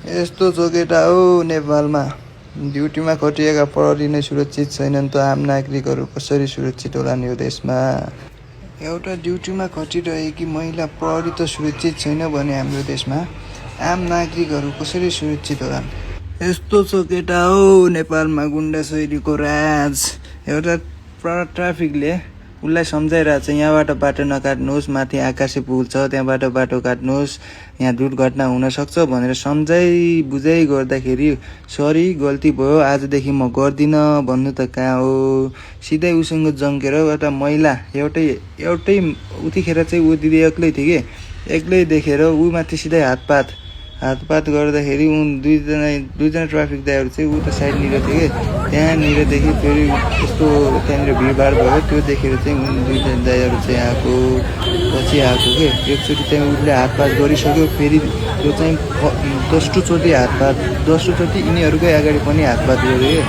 यस्तो छ केटा हो नेपालमा ड्युटीमा खटिएका प्रहरी नै सुरक्षित छैनन् त आम नागरिकहरू कसरी सुरक्षित होलान् यो देशमा। एउटा ड्युटीमा खटिरहेकी महिला प्रहरी त सुरक्षित छैन भने हाम्रो देशमा आम नागरिकहरू कसरी सुरक्षित होलान्। यस्तो छ केटा हो नेपालमा गुन्डा शैलीको राज। एउटा ट्राफिकले उसलाई सम्झाइरहेको छ यहाँबाट बाटो नकाट्नुहोस्, माथि आकाशे पुल छ त्यहाँबाट बाटो काट्नुहोस्, यहाँ दुर्घटना हुनसक्छ भनेर सम्झाइ बुझाइ गर्दाखेरि सरी गल्ती भयो आजदेखि म गर्दिनँ भन्नु त कहाँ हो। सिधै उसँग जङ्केर एउटा महिला एउटै उतिखेर चाहिँ ऊ दिदी एक्लै थियो कि एक्लै देखेर ऊ माथि सिधै हातपात गर्दाखेरि दुईजना ट्राफिक दाइहरू चाहिँ ऊ त साइडनिर थियो कि त्यहाँनिरदेखि फेरि यस्तो त्यहाँनिर भिडभाड भयो त्यो देखेर चाहिँ उनी दुईजना दाइहरू चाहिँ पछि आएको कि एकचोटि त्यहाँ उसले हातपात गरिसक्यो फेरि त्यो चाहिँ दोस्रो चोटि यिनीहरूकै अगाडि पनि हातपात गर्यो कि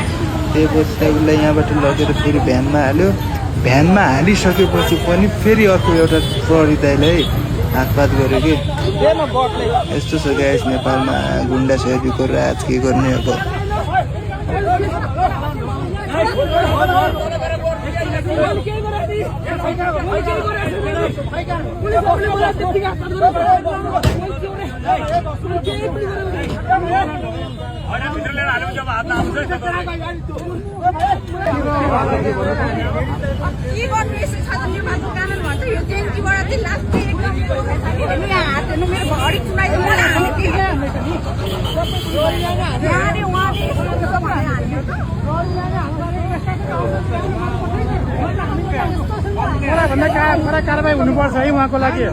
त्यसपछि चाहिँ उसलाई यहाँबाट लगेर फेरि भ्यानमा हालिसकेपछि पनि फेरि अर्को एउटा प्रहरी दाइलाई हातपात गर्यो कि। यस्तो छ गाइस नेपालमा गुन्डा शैलीको राज के गर्ने अब। कारबाही हुनुपर्छ है उहाँको लागि।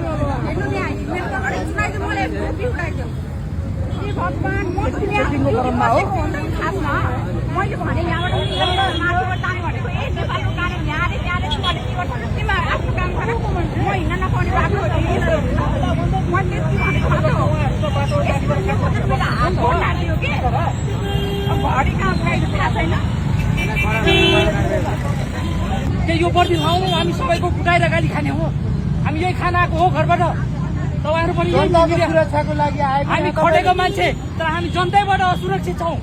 यो बढी ठाउँ हामी सबैको कुटाएर गाली खाने हो। हामी यही खाना आएको हो घरबाट। तपाईँहरू पनि सुरक्षाको लागि हामी खटेको मान्छे तर हामी जनताबाट असुरक्षित छौँ।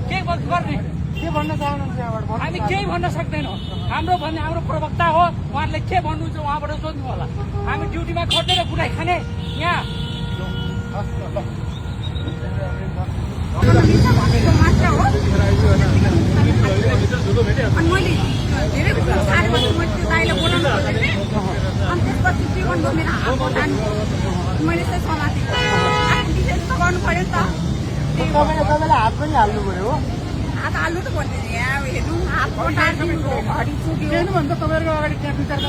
के गर्ने के भन्न चाहनुहुन्छ यहाँबाट? हामी केही भन्न सक्दैनौँ। हाम्रो प्रवक्ता हो, उहाँहरूले के भन्नुहुन्छ उहाँबाट सोध्नु होला। हामी ड्युटीमा खटेर कुटाइ खाने यहाँ धेरै साह्रै मैले त्यो दाइले बोलाउनु खोजेको अनि त्यसपछि के गर्नु मेरो हात मैले चाहिँ समातेँ डिफेन्स त गर्नु पऱ्यो नि त। तपाईँले हात पनि हाल्नु पऱ्यो हो। हात हाल्नु त भन्दै यहाँ हेर्नु हात घडी चुक्यो भन्दा तपाईँहरूको अगाडि त्यहाँ केटाले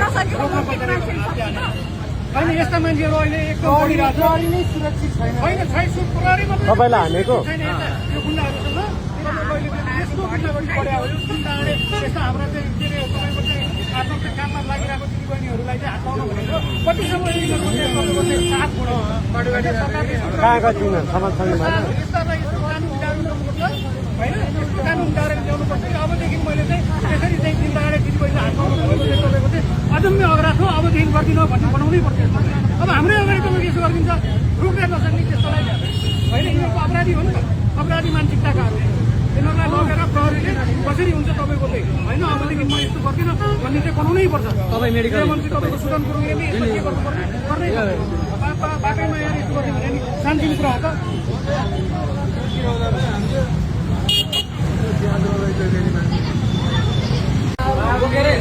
नसकेको होइन यस्ता मान्छेहरू अहिले एकदम सुरक्षित छैन। तपाईँलाई हानेको हाम्रो काममा लागिरहेको दिदीबहिनीहरूलाई चाहिँ हात लाउनु भनेको कतिसम्म होइन यस्तो कानुन उठाएर ल्याउनुपर्छ। अबदेखि मैले चाहिँ त्यसरी चाहिँ दिनदाडे दिदीबहिनीलाई हात लाउनु भनेको चाहिँ तपाईँको चाहिँ अदम्य अग्राध हो। अबदेखि गर्दिनँ भन्ने बनाउनै पर्छ। अब हाम्रै अगाडि तपाईँको यसो गरिदिन्छ रोक्न नसक्ने त्यस्तोलाई होइन। यिनीहरूको अपराधी हो नि त, अपराधी मानसिकताकाहरू यिनीहरूलाई लगेर प्रहरीले कसरी हुन्छ तपाईँको चाहिँ होइन। अबदेखि म यस्तो गर्दिनँ भन्ने चाहिँ बनाउनै पर्छ। तपाईँ मेडिकल मन्त्री तपाईँको सुदन गुरुङले यस्तो के गर्नुपर्ने गर्नै बाटैमा यहाँ यस्तो गर्ने भने नि शान्तिको कुरा हो त। के अरे